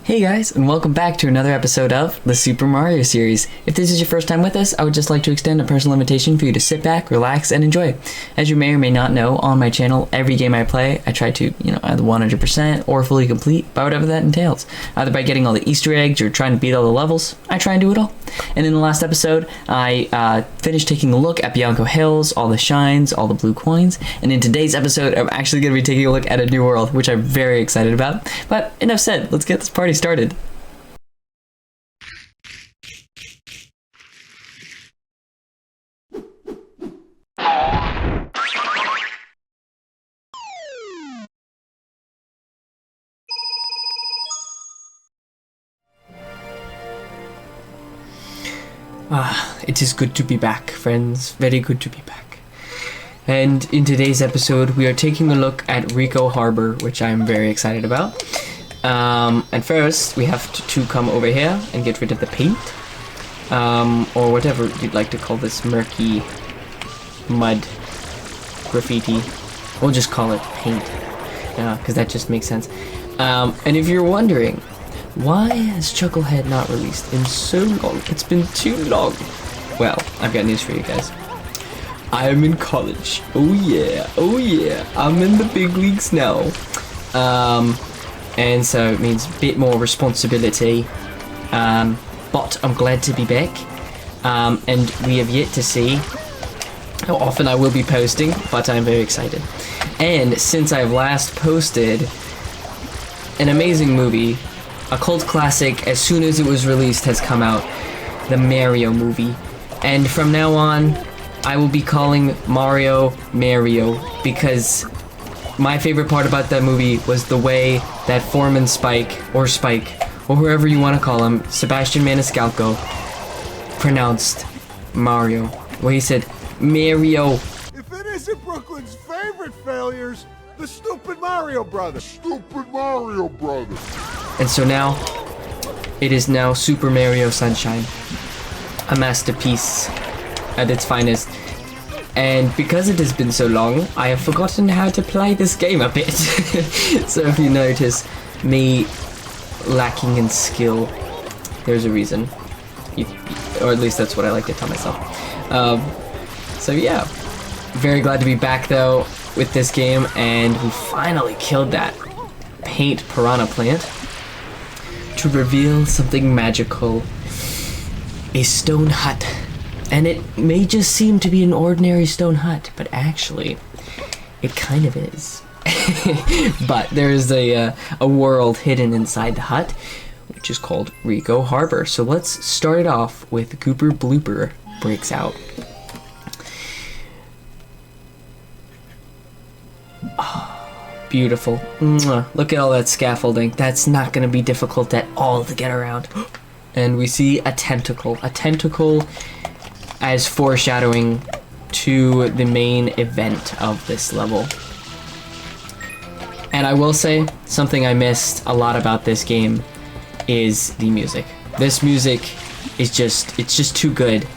Hey guys, and welcome back to another episode of the Super Mario series. If this is your first time with us, I would just like to extend a personal invitation for you to sit back, relax, and enjoy. As you may or may not know, on my channel, every game I play, I try to, either 100% or fully complete by whatever that entails. Either by getting all the Easter eggs or trying to beat all the levels, I try and do it all. And in the last episode, I finished taking a look at Bianco Hills, all the shines, all the blue coins, and in today's episode, I'm actually going to be taking a look at a new world, which I'm very excited about. But enough said, let's get this party started. It is good to be back, friends. Very good to be back. And in today's episode, we are taking a look at Ricco Harbor, which I'm very excited about. And first, we have to come over here and get rid of the paint. Or whatever you'd like to call this murky mud graffiti. We'll just call it paint. Because that just makes sense. And if you're wondering, why has Chucklehead not released in so long? It's been too long. Well, I've got news for you guys. I am in college. Oh yeah, I'm in the big leagues now. And so it means a bit more responsibility. But I'm glad to be back. And we have yet to see how often I will be posting, but I'm very excited. And since I've last posted, an amazing movie, a cult classic, as soon as it was released, has come out, the Mario movie. And from now on, I will be calling Mario, because my favorite part about that movie was the way that Foreman Spike, or whoever you want to call him, Sebastian Maniscalco, pronounced Mario. Well, he said, Mario. If it isn't Brooklyn's favorite failures, the stupid Mario Brothers. And so now, it is now Super Mario Sunshine. A masterpiece at its finest. And because it has been so long, I have forgotten how to play this game a bit. So if you notice me lacking in skill, there's a reason. Or at least that's what I like to tell myself. So yeah, very glad to be back though with this game, and we finally killed that paint piranha plant to reveal something magical. A stone hut. And it may just seem to be an ordinary stone hut, but actually, it kind of is. But there is a world hidden inside the hut, which is called Ricco Harbor. So let's start it off with Gooper Blooper breaks out. Oh, beautiful. Mwah. Look at all that scaffolding. That's not going to be difficult at all to get around. And we see a tentacle. A tentacle as foreshadowing to the main event of this level. And I will say, something I missed a lot about this game is the music. This music is it's just too good.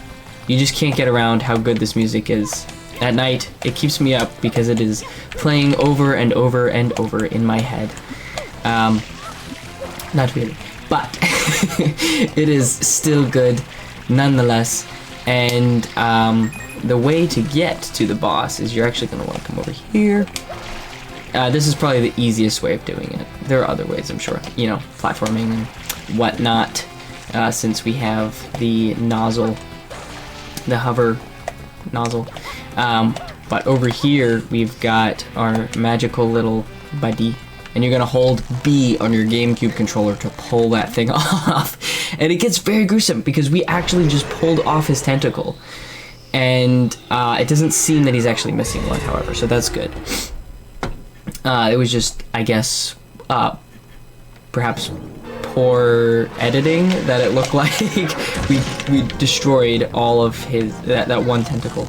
You just can't get around how good this music is. At night, it keeps me up because it is playing over and over and over in my head. Not really, but it is still good nonetheless. And the way to get to the boss is you're actually going to want to come over here. This is probably the easiest way of doing it. There are other ways, I'm sure. Platforming and whatnot. Since we have the nozzle, the hover nozzle. But over here, we've got our magical little buddy. And you're going to hold B on your Gamecube controller to pull that thing off. And it gets very gruesome because we actually just pulled off his tentacle. And it doesn't seem that he's actually missing one, however, so that's good. It was just, I guess, perhaps poor editing that it looked like we destroyed all of that one tentacle.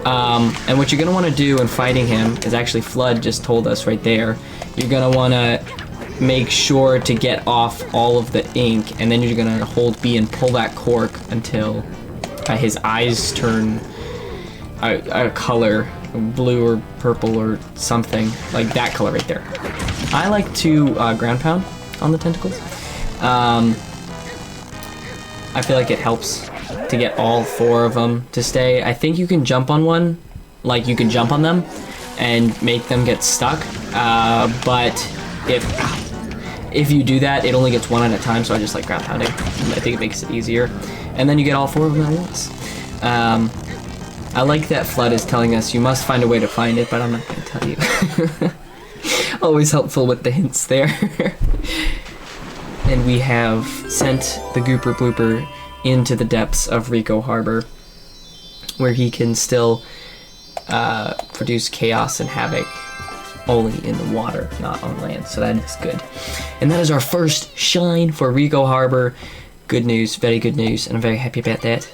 And what you're going to want to do in fighting him is actually Flood just told us right there. You're going to want to make sure to get off all of the ink, and then you're going to hold B and pull that cork until his eyes turn a color, blue or purple or something, like that color right there. I like to ground pound on the tentacles. I feel like it helps to get all 4 of them to stay. I think you can jump on one, like you can jump on them and make them get stuck, but if you do that, it only gets 1 at a time, so I just like ground pounding. I think it makes it easier. And then you get all 4 of them at once. I like that Flood is telling us you must find a way to find it, but I'm not going to tell you. Always helpful with the hints there. And we have sent the Gooper Blooper into the depths of Ricco Harbor, where he can still produce chaos and havoc only in the water, not on land, so that is good. And that is our first shine for Ricco Harbor. Good news, very good news, and I'm very happy about that.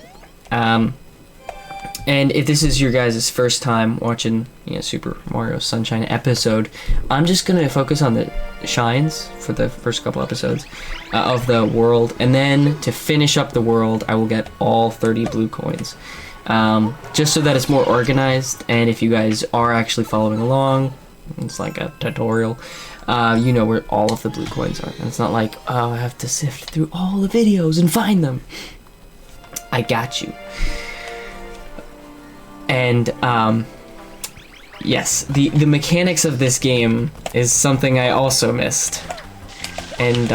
And if this is your guys' first time watching, Super Mario Sunshine episode, I'm just gonna focus on the shines for the first couple episodes of the world, and then to finish up the world, I will get all 30 blue coins, just so that it's more organized. And if you guys are actually following along, it's like a tutorial. You know where all of the blue coins are, and it's not like, oh, I have to sift through all the videos and find them. I got you. And yes, the mechanics of this game is something I also missed, and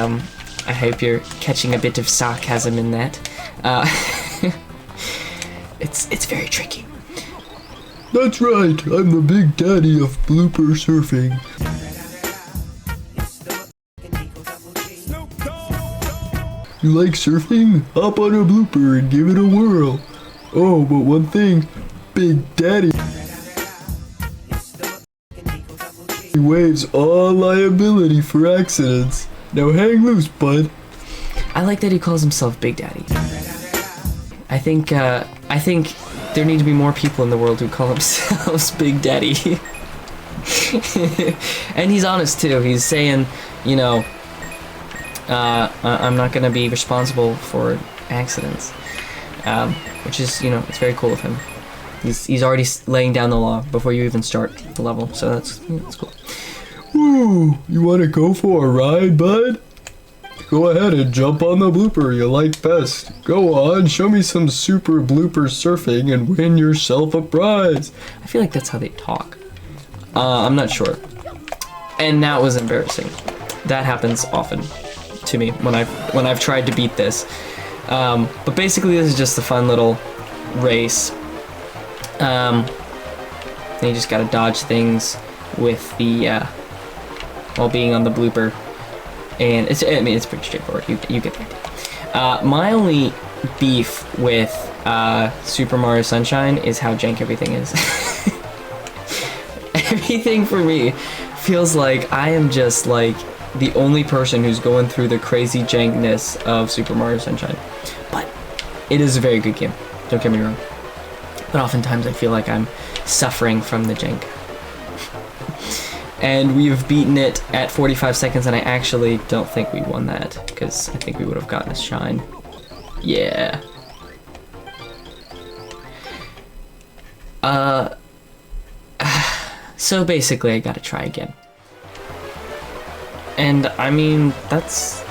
I hope you're catching a bit of sarcasm in that. It's very tricky. That's right, I'm the big daddy of blooper surfing. You like surfing? Hop on a blooper and give it a whirl. Oh, but one thing, Big Daddy waives all liability for accidents. Now hang loose, bud. I like that he calls himself Big Daddy. I think there need to be more people in the world who call themselves Big Daddy. And he's honest too. He's saying, I'm not gonna be responsible for accidents, which is, it's very cool of him. He's already laying down the law before you even start the level, so that's cool. Woo! You wanna go for a ride, bud? Go ahead and jump on the blooper you like best. Go on, show me some super blooper surfing and win yourself a prize. I feel like that's how they talk. I'm not sure. And that was embarrassing. That happens often to me when I've tried to beat this. But basically this is just a fun little race. And you just gotta dodge things with the while being on the blooper, and it's pretty straightforward. You get the idea. My only beef with Super Mario Sunshine is how jank everything is. Everything for me feels like I am just like the only person who's going through the crazy jankness of Super Mario Sunshine. But it is a very good game, don't get me wrong. But oftentimes I feel like I'm suffering from the jank. And we've beaten it at 45 seconds, and I actually don't think we won that, because I think we would have gotten a shine. Yeah. So basically I gotta try again. And I mean, that's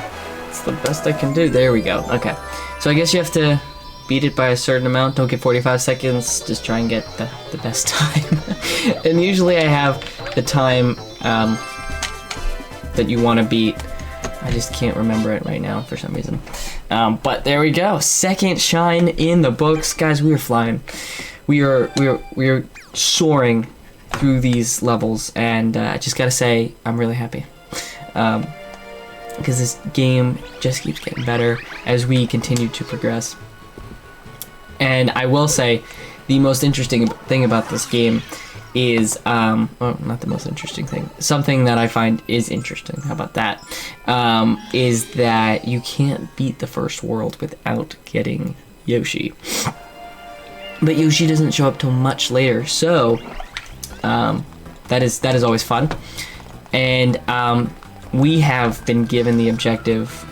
the best I can do. There we go. Okay. So I guess you have to beat it by a certain amount. Don't get 45 seconds. Just try and get the best time. And usually I have the time that you want to beat. I just can't remember it right now for some reason. But there we go. Second shine in the books. Guys, we are flying. We are soaring through these levels, and I just gotta say, I'm really happy. Because this game just keeps getting better as we continue to progress. And I will say, the most interesting thing about this game is, well, not the most interesting thing, something that I find is interesting, how about that, is that you can't beat the first world without getting Yoshi. But Yoshi doesn't show up till much later, so that is always fun. And we have been given the objective,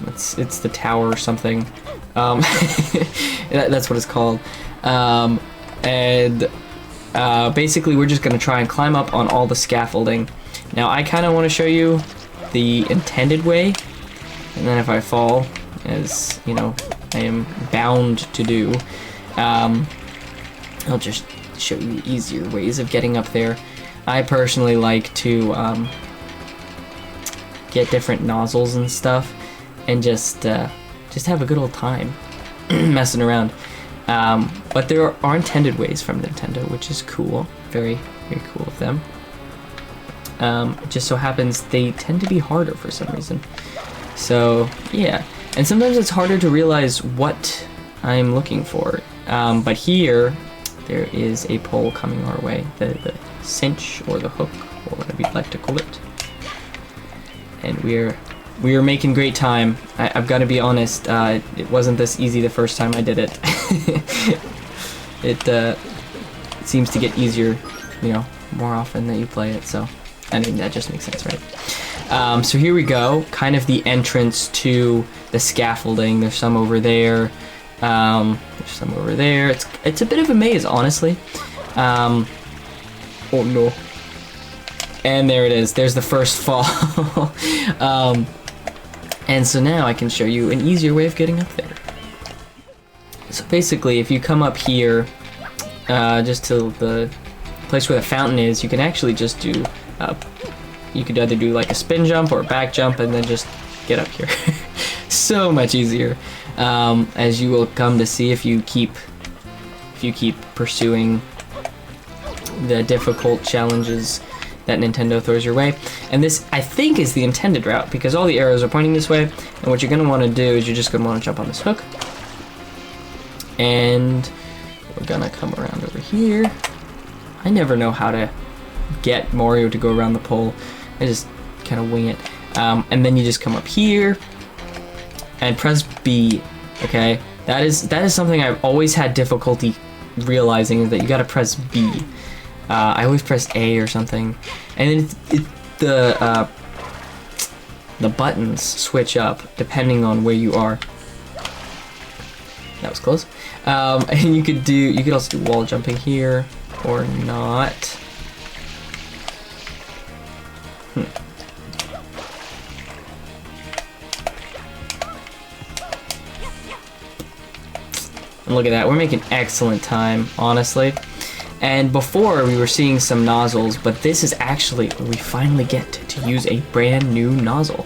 it's the tower or something, that's what it's called, and basically we're just going to try and climb up on all the scaffolding. Now I kind of want to show you the intended way, and then if I fall, as you know, I am bound to do, I'll just show you easier ways of getting up there. I personally like to get different nozzles and stuff, and just have a good old time messing around. But there are intended ways from Nintendo, which is cool, very, very cool of them. It just so happens they tend to be harder for some reason. So yeah, and sometimes it's harder to realize what I'm looking for. But here, there is a pole coming our way, the cinch or the hook, or whatever you'd like to call it. And we are making great time. I've got to be honest, it wasn't this easy the first time I did it. It seems to get easier, you know, more often that you play it, so I mean, that just makes sense, right? So here we go, kind of the entrance to the scaffolding. There's some over there. There's some over there. It's a bit of a maze, honestly. Oh no. And there it is. There's the first fall. And so now I can show you an easier way of getting up there. So basically, if you come up here, just to the place where the fountain is, you can actually just do, you could either do like a spin jump or a back jump and then just get up here. So much easier, as you will come to see if you keep pursuing the difficult challenges that Nintendo throws your way. And this, I think, is the intended route, because all the arrows are pointing this way, and what you're going to want to do is you're just going to want to jump on this hook, and we're going to come around over here. I never know how to get Mario to go around the pole. I just kind of wing it. And then you just come up here and press B, okay? That is something I've always had difficulty realizing, is that you gotta press B. I always press A or something, and then the buttons switch up depending on where you are. That was close. And you could also do wall jumping here or not. And look at that, we're making excellent time, honestly. And before we were seeing some nozzles, but this is actually where we finally get to use a brand new nozzle.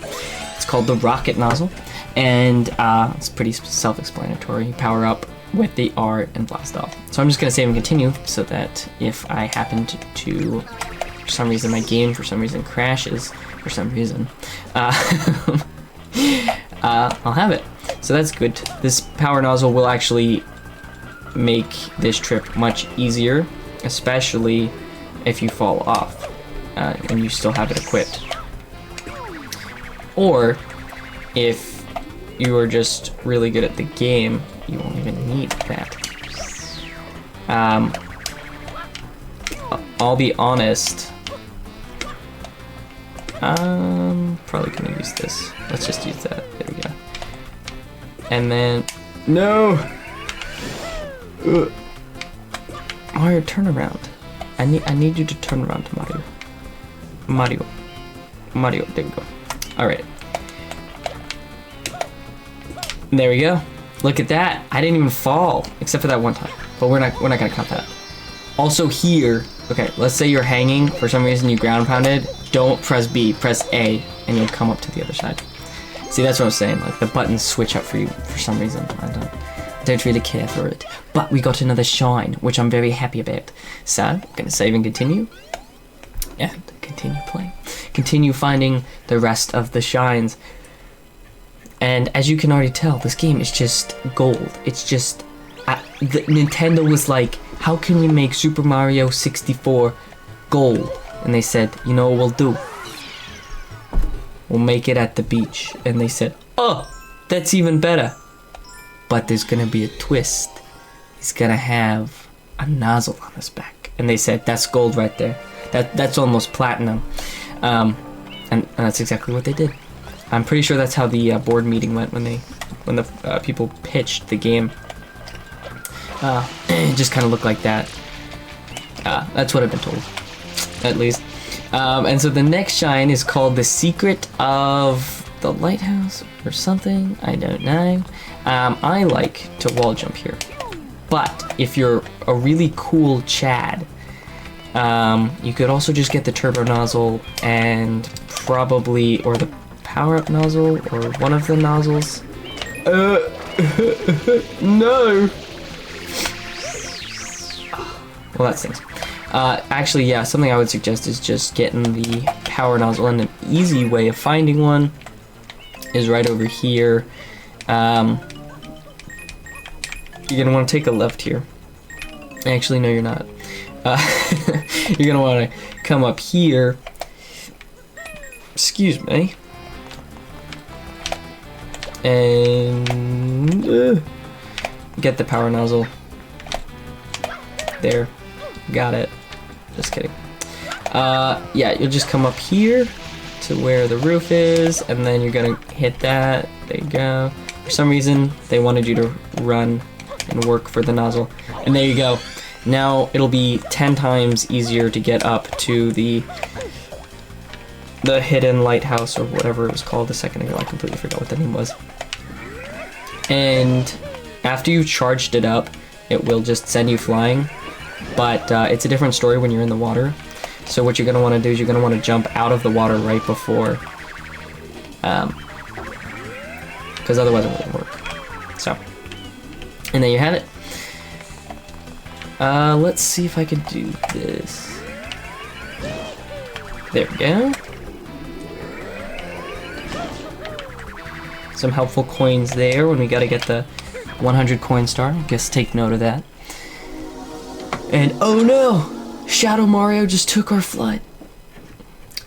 It's called the rocket nozzle, and it's pretty self-explanatory. You power up with the R and blast off. So I'm just gonna save and continue, so that if I happen to for some reason my game for some reason crashes for some reason, I'll have it. So that's good. This power nozzle will actually make this trip much easier, especially if you fall off and you still have it equipped. Or if you are just really good at the game, you won't even need that. I'll be honest, probably gonna use this. Let's just use that. There we go. And then, no! Mario, turn around. I need you to turn around, Mario. Mario, there we go. Alright. There we go. Look at that. I didn't even fall, except for that one time. But we're not gonna count that. Also here, okay, let's say you're hanging, for some reason you ground pounded, don't press B, press A, and you'll come up to the other side. See, that's what I'm saying, like the buttons switch up for you for some reason. I don't really care for it. But we got another shine, which I'm very happy about. So, I'm gonna save and continue. And continue playing. Continue finding the rest of the shines. And as you can already tell, this game is just gold. It's just... Nintendo was like, how can we make Super Mario 64 gold? And they said, you know what we'll do? We'll make it at the beach. And they said, oh, that's even better. But there's gonna be a twist. He's gonna have a nozzle on his back. And they said, that's gold right there. That's almost platinum. And that's exactly what they did. I'm pretty sure that's how the board meeting went when the people pitched the game. It just kind of looked like that. That's what I've been told, at least. And so the next shine is called the Secret of the Lighthouse or something. I don't know. I like to wall jump here. But if you're a really cool Chad, you could also just get the turbo nozzle and probably, or the power-up nozzle, or one of the nozzles. No. Well, that stinks. Actually, yeah, something I would suggest is just getting the power nozzle, and an easy way of finding one is right over here. You're gonna want to take a left here. Actually, no, you're not. You're gonna want to come up here. Excuse me. And get the power nozzle. There. Got it. Just kidding. Yeah, you'll just come up here to where the roof is, and then you're gonna hit that. There you go. For some reason, they wanted you to run and work for the nozzle. And there you go. Now it'll be 10 times easier to get up to the hidden lighthouse, or whatever it was called a second ago. I completely forgot what the name was. And after you've charged it up, it will just send you flying. But it's a different story when you're in the water. So what you're going to want to do is you're going to want to jump out of the water right before. Because otherwise it won't work. So. And there you have it. Let's see if I can do this. There we go. Some helpful coins there when we gotta get the 100 coin star. I guess take note of that. And oh no! Shadow Mario just took our flood.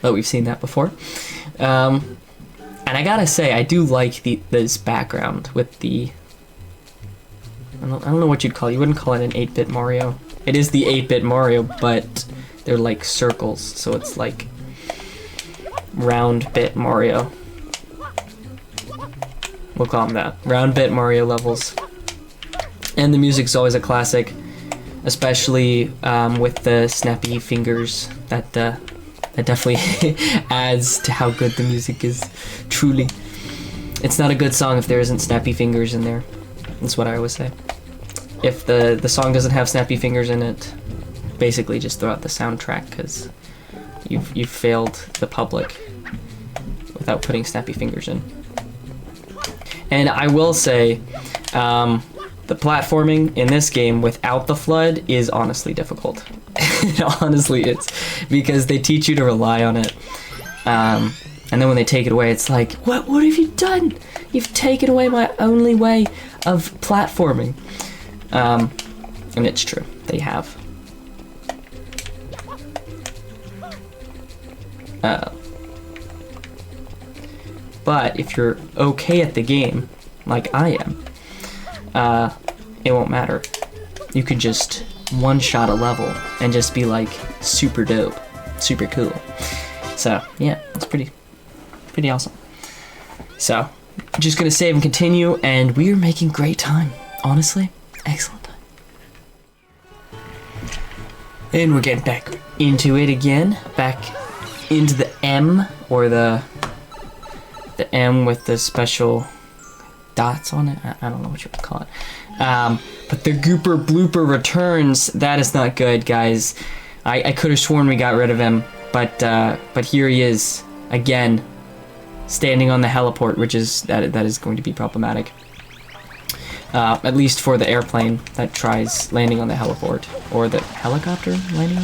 Oh, we've seen that before. And I gotta say, I do like this background with the... I don't know what you'd call it. You wouldn't call it an 8-bit Mario. It is the 8-bit Mario, but they're like circles, so it's like round bit Mario. We'll call them that. Round bit Mario levels. And the music's always a classic, especially with the snappy fingers. That definitely adds to how good the music is, truly. It's not a good song if there isn't snappy fingers in there. That's what I always say. If the song doesn't have snappy fingers in it, basically just throw out the soundtrack, because you've failed the public without putting snappy fingers in. And I will say, the platforming in this game without the flood is honestly difficult. It honestly is, because they teach you to rely on it, and then when they take it away, it's like, what have you done? You've taken away my only way of platforming. And it's true, they have. But if you're okay at the game, like I am, it won't matter. You can just one-shot a level and just be like super dope, super cool. So yeah, it's pretty awesome. So just gonna save and continue, and we are making great time. Honestly, excellent time. And we're getting back into it again, back into the M, or the M with the special dots on it. I don't know what you would call it. But the Gooper Blooper returns. That is not good, guys. I could have sworn we got rid of him, but here he is again, standing on the heliport, which is that is going to be problematic. At least for the airplane that tries landing on the heliport, or the helicopter landing.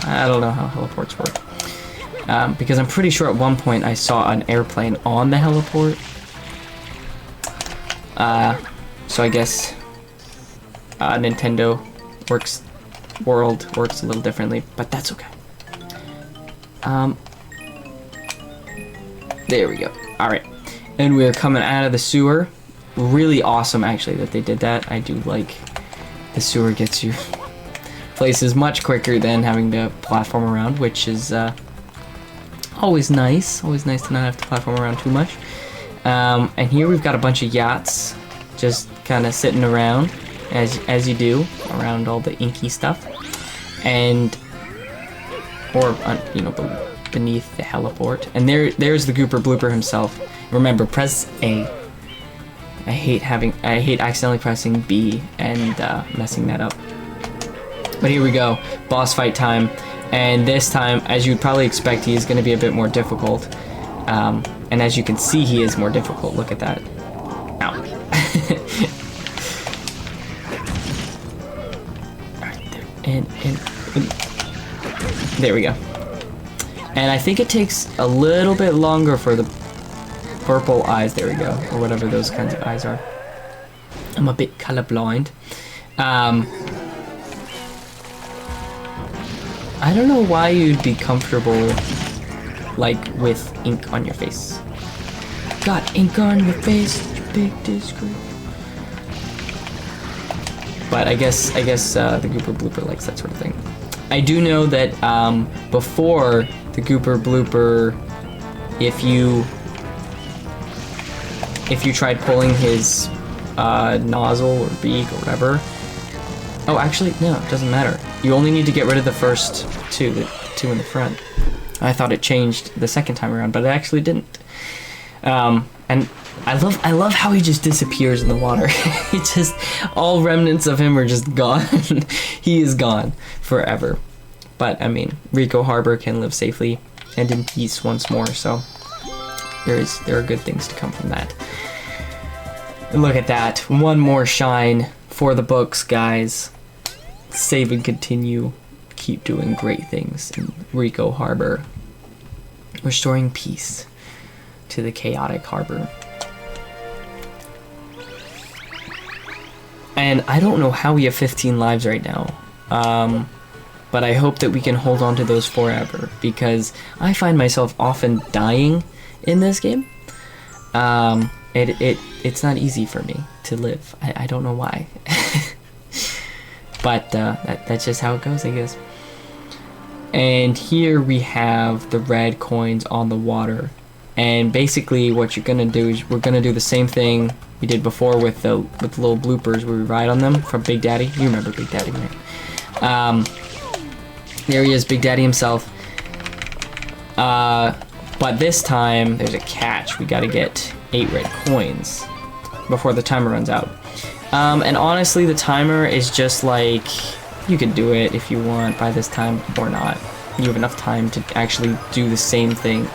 I don't know how heliports work. Because I'm pretty sure at one point I saw an airplane on the heliport. So I guess Nintendo World works a little differently, but that's okay. There we go. Alright. And we're coming out of the sewer. Really awesome, actually, that they did that. I do like the sewer gets you places much quicker than having to platform around, which is always nice. Always nice to not have to platform around too much. And here we've got a bunch of yachts just kind of sitting around, as you do, around all the inky stuff. And, or, you know, beneath the heliport. And there's the Gooper Blooper himself. Remember, press A. I hate accidentally pressing B and messing that up. But here we go, boss fight time. And this time, as you'd probably expect, he is going to be a bit more difficult. And as you can see, he is more difficult. Look at that. Ow. Alright, there. And there we go. And I think it takes a little bit longer for the purple eyes. There we go. Or whatever those kinds of eyes are. I'm a bit colorblind. I don't know why you'd be comfortable, like, with ink on your face. Got ink on your face, you big disgrace. But I guess the Gooper Blooper likes that sort of thing. I do know that before the Gooper Blooper, if you tried pulling his nozzle or beak or whatever. Oh, actually, no, it doesn't matter. You only need to get rid of the first two, the two in the front. I thought it changed the second time around, but it actually didn't. And I love how he just disappears in the water. He just, all remnants of him are just gone. He is gone forever. But I mean, Ricco Harbor can live safely and in peace once more. So there are good things to come from that. And look at that, one more shine for the books, guys. Save and continue. Keep doing great things in Ricco Harbor. Restoring peace to the chaotic harbor. And I don't know how we have 15 lives right now. But I hope that we can hold on to those forever, because I find myself often dying in this game. It's not easy for me to live. I don't know why. But that's just how it goes, I guess. And here we have the red coins on the water. And basically what you're gonna do is we're gonna do the same thing we did before with the little bloopers where we ride on them from Big Daddy. You remember Big Daddy, right? There he is, Big Daddy himself. But this time there's a catch. We gotta get 8 red coins before the timer runs out. And honestly, the timer is just like, you can do it if you want by this time or not. You have enough time to actually do the same thing,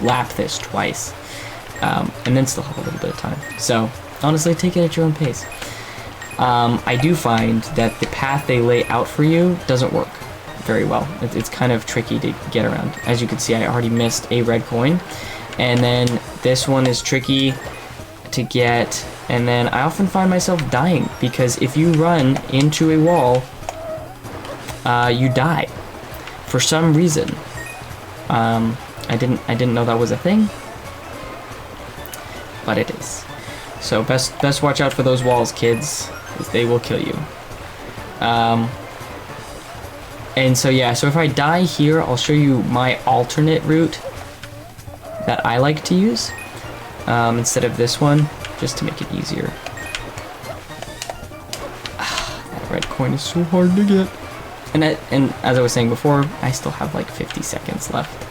lap this twice, and then still have a little bit of time. So honestly, take it at your own pace. I do find that the path they lay out for you doesn't work very well. It's kind of tricky to get around. As you can see, I already missed a red coin, and then this one is tricky to get, and then I often find myself dying because if you run into a wall, you die for some reason. I didn't know that was a thing, but it is. So best watch out for those walls, kids, because they will kill you. And so yeah, so if I die here, I'll show you my alternate route that I like to use instead of this one, just to make it easier. That red coin is so hard to get. And as I was saying before, I still have like 50 seconds left.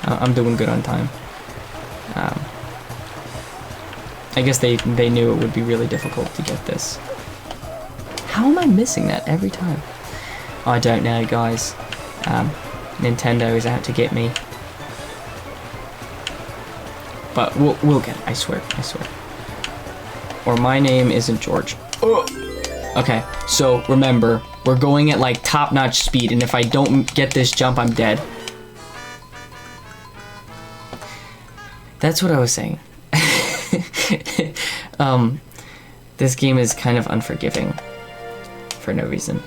I'm doing good on time. I guess they knew it would be really difficult to get this. How am I missing that every time? I don't know, guys. Nintendo is out to get me. But we'll get it, I swear. Or my name isn't George. Okay, so remember, we're going at like top-notch speed, and if I don't get this jump, I'm dead. That's what I was saying. This game is kind of unforgiving for no reason.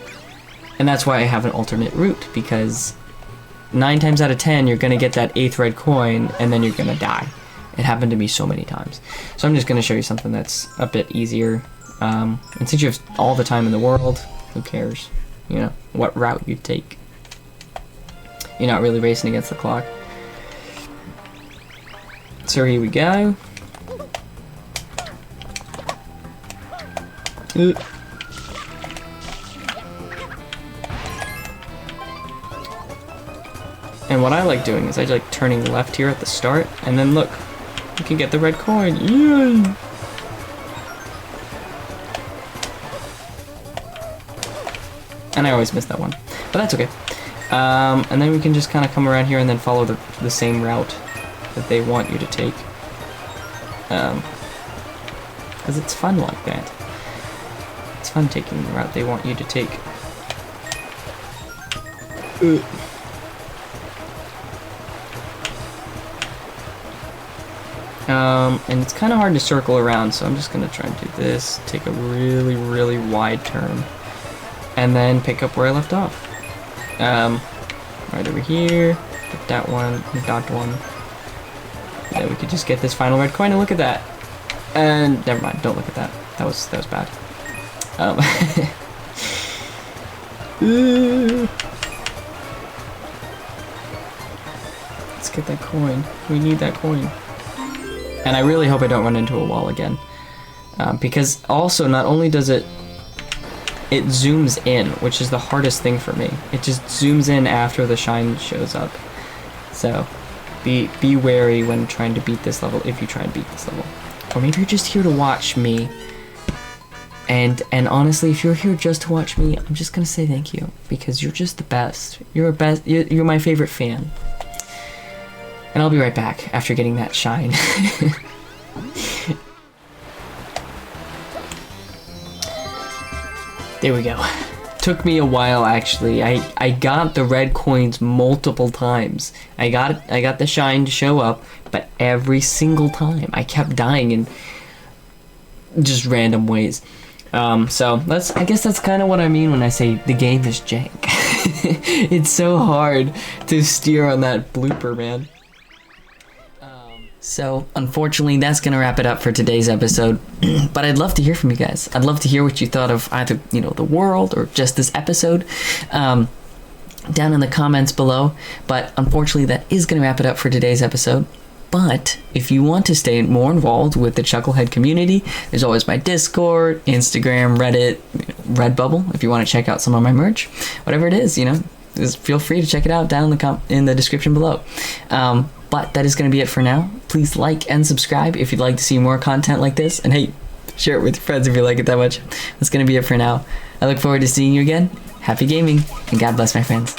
And that's why I have an alternate route, because 9 times out of 10, you're gonna get that 8th red coin, and then you're gonna die. It happened to me so many times. So I'm just gonna show you something that's a bit easier. And since you have all the time in the world, who cares? You know, what route you take. You're not really racing against the clock. So here we go. And And what I like doing is I like turning left here at the start, and then look, you can get the red coin. Yay! And I always miss that one, but that's okay. And then we can just kind of come around here and then follow the same route that they want you to take. Because it's fun like that. It's fun taking the route they want you to take. And it's kind of hard to circle around, so I'm just gonna try and do this, take a really, really wide turn, and then pick up where I left off. Right over here, get that one, dot one. And then we could just get this final red coin, and look at that. And never mind, don't look at that. That was bad. Let's get that coin. We need that coin. And I really hope I don't run into a wall again. Because also, not only does it zooms in, which is the hardest thing for me. It just zooms in after the shine shows up. So be wary when trying to beat this level, if you try and beat this level. Or maybe you're just here to watch me. And honestly, if you're here just to watch me, I'm just gonna say thank you, because you're just the best. You're my favorite fan. And I'll be right back after getting that shine. There we go. Took me a while, actually. I got the red coins multiple times. I got the shine to show up, but every single time I kept dying in just random ways. So I guess that's kind of what I mean when I say the game is jank. It's so hard to steer on that blooper, man. So, unfortunately, that's going to wrap it up for today's episode. But I'd love to hear from you guys. I'd love to hear what you thought of either, the world or just this episode down in the comments below. But unfortunately, that is going to wrap it up for today's episode. But if you want to stay more involved with the Chucklehead community, there's always my Discord, Instagram, Reddit, Redbubble, if you want to check out some of my merch. Whatever it is, just feel free to check it out down in the description below. But that is going to be it for now. Please like and subscribe if you'd like to see more content like this. And hey, share it with your friends if you like it that much. That's going to be it for now. I look forward to seeing you again. Happy gaming, and God bless, my friends.